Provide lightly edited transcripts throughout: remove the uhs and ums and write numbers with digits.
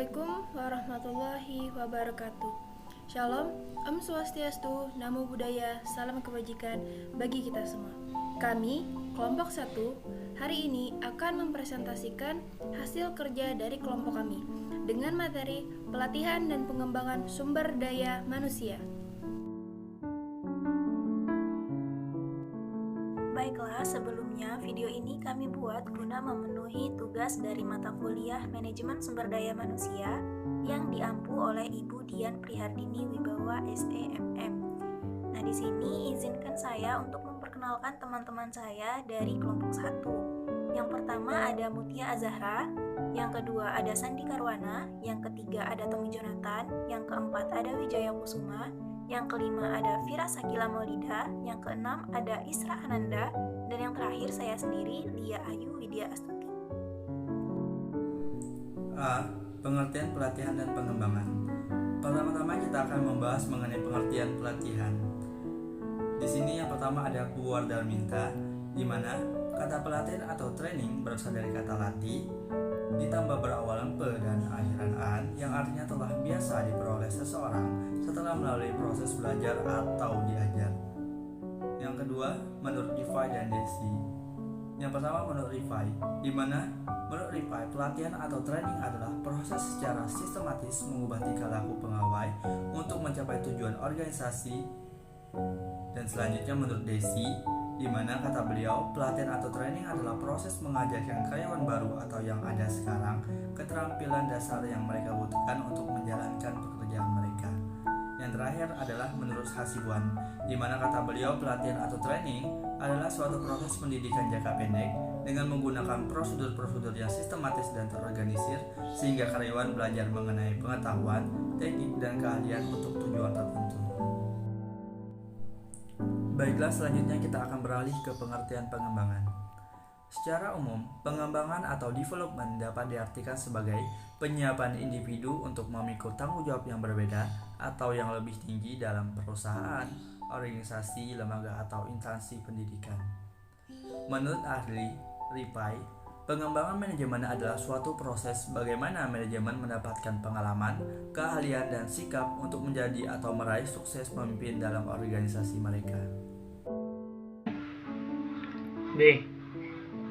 Assalamualaikum warahmatullahi wabarakatuh. Shalom, Om Swastiastu, Namo Buddhaya, salam kebajikan bagi kita semua. Kami, kelompok 1, hari ini akan mempresentasikan hasil kerja dari kelompok kami dengan materi pelatihan dan pengembangan sumber daya manusia. Baiklah, sebelumnya video ini kami buat guna memenuhi tugas dari mata kuliah Manajemen Sumber Daya Manusia yang diampu oleh Ibu Dian Prihardini Wibawa SEMM. Nah, di sini izinkan saya untuk memperkenalkan teman-teman saya dari kelompok 1. Yang pertama ada Mutia Azahra, yang kedua ada Sandi Karwana, yang ketiga ada Tommy Jonathan, yang keempat ada Wijaya Kusuma, yang kelima ada Fira Sakila Maulida, yang keenam ada Isra Ananda, dan yang terakhir saya sendiri, Lia Ayu Widya Astuti. A. Pengertian pelatihan dan pengembangan. Pertama-tama kita akan membahas mengenai pengertian pelatihan. Di sini yang pertama ada puar dan minta, di mana kata pelatihan atau training berasal dari kata latih ditambah berawalan pe dan akhiran an, yang artinya telah biasa diperoleh seseorang setelah melalui proses belajar atau diajar. Yang kedua, menurut Rifai dan Desi. Yang pertama menurut Rifai, di mana menurut Rifai pelatihan atau training adalah proses secara sistematis mengubah tingkah laku pegawai untuk mencapai tujuan organisasi. Dan selanjutnya menurut Desi, di mana kata beliau, pelatihan atau training adalah proses mengajarkan karyawan baru atau yang ada sekarang keterampilan dasar yang mereka butuhkan untuk menjalankan pekerjaan mereka. Yang terakhir adalah menurut Hasibuan, di mana kata beliau, pelatihan atau training adalah suatu proses pendidikan jangka pendek dengan menggunakan prosedur-prosedur yang sistematis dan terorganisir sehingga karyawan belajar mengenai pengetahuan, teknik, dan keahlian untuk tujuan tertentu. Baiklah, selanjutnya kita akan beralih ke pengertian pengembangan. Secara umum, pengembangan atau development dapat diartikan sebagai penyiapan individu untuk memikul tanggung jawab yang berbeda atau yang lebih tinggi dalam perusahaan, organisasi, lembaga, atau instansi pendidikan. Menurut ahli Rifai, pengembangan manajemen adalah suatu proses bagaimana manajemen mendapatkan pengalaman, keahlian, dan sikap untuk menjadi atau meraih sukses pemimpin dalam organisasi mereka. B.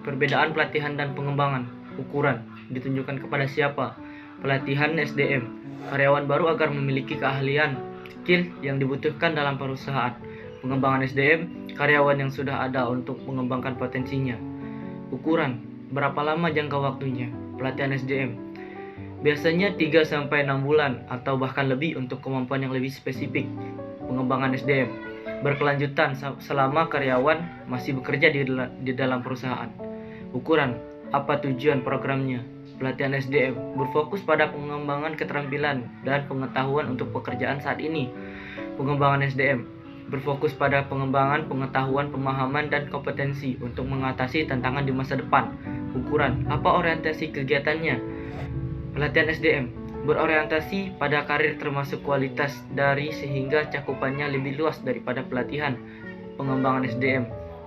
Perbedaan pelatihan dan pengembangan. Ukuran ditunjukkan kepada siapa? Pelatihan SDM, karyawan baru agar memiliki keahlian, skill yang dibutuhkan dalam perusahaan. Pengembangan SDM, karyawan yang sudah ada untuk mengembangkan potensinya. Ukuran, berapa lama jangka waktunya? Pelatihan SDM biasanya 3-6 bulan atau bahkan lebih untuk kemampuan yang lebih spesifik. Pengembangan SDM berkelanjutan selama karyawan masih bekerja di dalam perusahaan. Ukuran, apa tujuan programnya? Pelatihan SDM berfokus pada pengembangan keterampilan dan pengetahuan untuk pekerjaan saat ini. Pengembangan SDM berfokus pada pengembangan pengetahuan, pemahaman, dan kompetensi untuk mengatasi tantangan di masa depan. Ukuran, apa orientasi kegiatannya? Pelatihan SDM berorientasi pada karir termasuk kualitas dari sehingga cakupannya lebih luas daripada pelatihan. Pengembangan SDM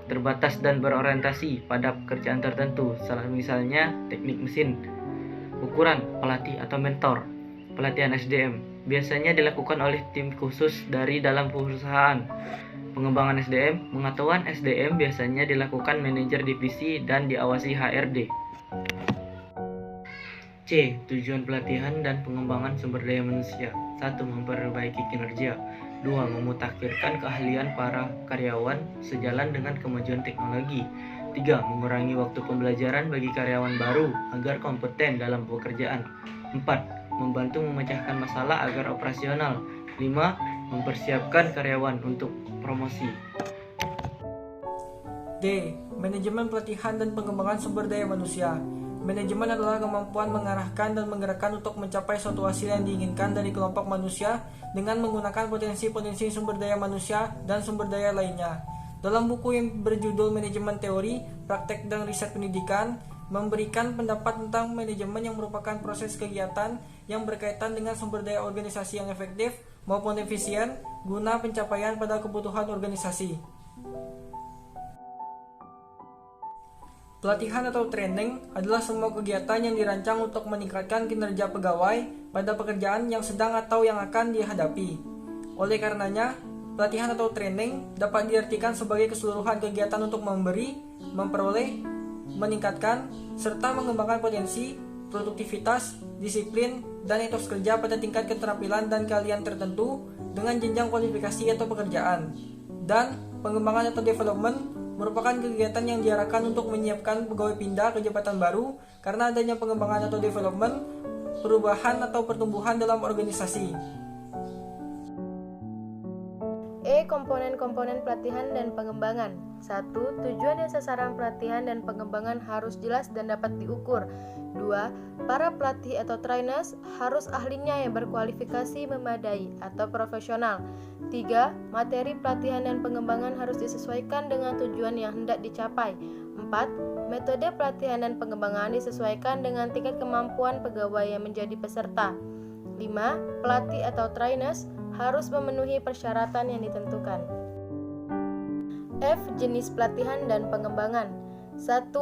terbatas dan berorientasi pada pekerjaan tertentu, salah misalnya teknik mesin. Ukuran, pelatih atau mentor. Pelatihan SDM biasanya dilakukan oleh tim khusus dari dalam perusahaan. Pengembangan SDM, pengetahuan SDM biasanya dilakukan manajer divisi dan diawasi HRD. C. Tujuan pelatihan dan pengembangan sumber daya manusia. 1. Memperbaiki kinerja. 2. Memutakhirkan keahlian para karyawan sejalan dengan kemajuan teknologi. 3. Mengurangi waktu pembelajaran bagi karyawan baru agar kompeten dalam pekerjaan. 4. Membantu memecahkan masalah agar operasional. 5. Mempersiapkan karyawan untuk promosi. D. Manajemen pelatihan dan pengembangan sumber daya manusia. Manajemen adalah kemampuan mengarahkan dan menggerakkan untuk mencapai suatu hasil yang diinginkan dari kelompok manusia dengan menggunakan potensi-potensi sumber daya manusia dan sumber daya lainnya. Dalam buku yang berjudul Manajemen Teori, Praktek dan Riset Pendidikan, memberikan pendapat tentang manajemen yang merupakan proses kegiatan yang berkaitan dengan sumber daya organisasi yang efektif maupun efisien guna pencapaian pada kebutuhan organisasi. Pelatihan atau training adalah semua kegiatan yang dirancang untuk meningkatkan kinerja pegawai pada pekerjaan yang sedang atau yang akan dihadapi. Oleh karenanya, pelatihan atau training dapat diartikan sebagai keseluruhan kegiatan untuk memberi, memperoleh, meningkatkan, serta mengembangkan potensi, produktivitas, disiplin, dan etos kerja pada tingkat keterampilan dan keahlian tertentu dengan jenjang kualifikasi atau pekerjaan. Dan pengembangan atau development merupakan kegiatan yang diarahkan untuk menyiapkan pegawai pindah ke jabatan baru karena adanya pengembangan atau development, perubahan atau pertumbuhan dalam organisasi. Komponen-komponen pelatihan dan pengembangan. 1. Tujuan dan sasaran pelatihan dan pengembangan harus jelas dan dapat diukur. 2. Para pelatih atau trainers harus ahlinya yang berkualifikasi memadai atau profesional. 3. Materi pelatihan dan pengembangan harus disesuaikan dengan tujuan yang hendak dicapai. 4. Metode pelatihan dan pengembangan disesuaikan dengan tingkat kemampuan pegawai yang menjadi peserta. 5. Pelatih atau trainers harus memenuhi persyaratan yang ditentukan. F. Jenis pelatihan dan pengembangan. 1.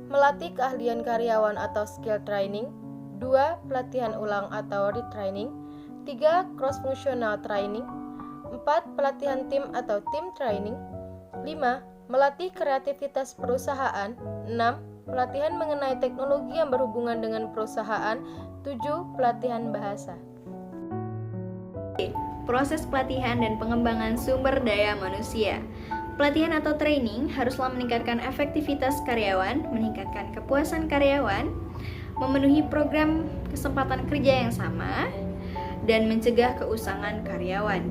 Melatih keahlian karyawan atau skill training. 2. Pelatihan ulang atau retraining. 3. Cross-functional training. 4. Pelatihan tim atau team training. 5. Melatih kreativitas perusahaan. 6. Pelatihan mengenai teknologi yang berhubungan dengan perusahaan. 7. Pelatihan bahasa. Proses pelatihan dan pengembangan sumber daya manusia. Pelatihan atau training haruslah meningkatkan efektivitas karyawan, meningkatkan kepuasan karyawan, memenuhi program kesempatan kerja yang sama, dan mencegah keusangan karyawan.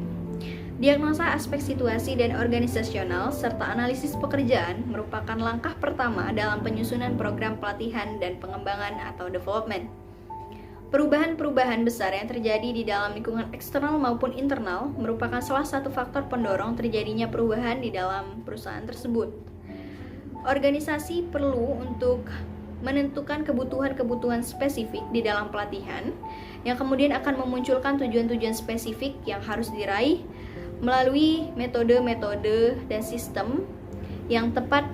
Diagnosa aspek situasi dan organisasional serta analisis pekerjaan merupakan langkah pertama dalam penyusunan program pelatihan dan pengembangan atau development. Perubahan-perubahan besar yang terjadi di dalam lingkungan eksternal maupun internal merupakan salah satu faktor pendorong terjadinya perubahan di dalam perusahaan tersebut. Organisasi perlu untuk menentukan kebutuhan-kebutuhan spesifik di dalam pelatihan yang kemudian akan memunculkan tujuan-tujuan spesifik yang harus diraih melalui metode-metode dan sistem yang tepat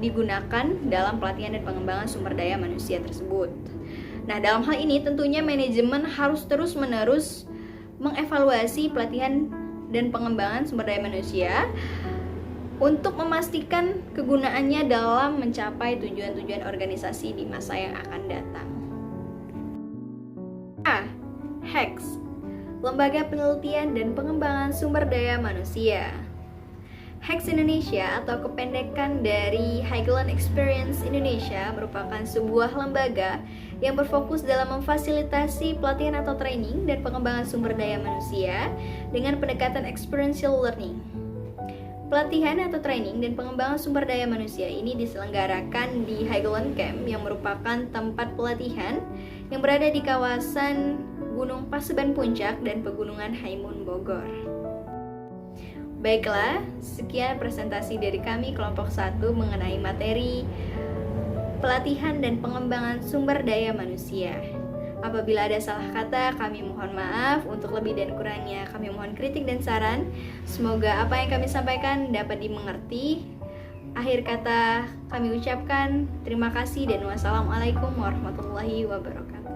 digunakan dalam pelatihan dan pengembangan sumber daya manusia tersebut. Nah, dalam hal ini tentunya manajemen harus terus-menerus mengevaluasi pelatihan dan pengembangan sumber daya manusia untuk memastikan kegunaannya dalam mencapai tujuan-tujuan organisasi di masa yang akan datang. A. HEX, Lembaga Penelitian dan Pengembangan Sumber Daya Manusia. HEX Indonesia atau kependekan dari Higland Experience Indonesia merupakan sebuah lembaga yang berfokus dalam memfasilitasi pelatihan atau training dan pengembangan sumber daya manusia dengan pendekatan experiential learning. Pelatihan atau training dan pengembangan sumber daya manusia ini diselenggarakan di Higland Camp yang merupakan tempat pelatihan yang berada di kawasan Gunung Paseban Puncak dan Pegunungan Haimun Bogor. Baiklah, sekian presentasi dari kami kelompok 1 mengenai materi pelatihan dan pengembangan sumber daya manusia. Apabila ada salah kata, kami mohon maaf. Untuk lebih dan kurangnya, kami mohon kritik dan saran. Semoga apa yang kami sampaikan dapat dimengerti. Akhir kata kami ucapkan terima kasih dan wassalamualaikum warahmatullahi wabarakatuh.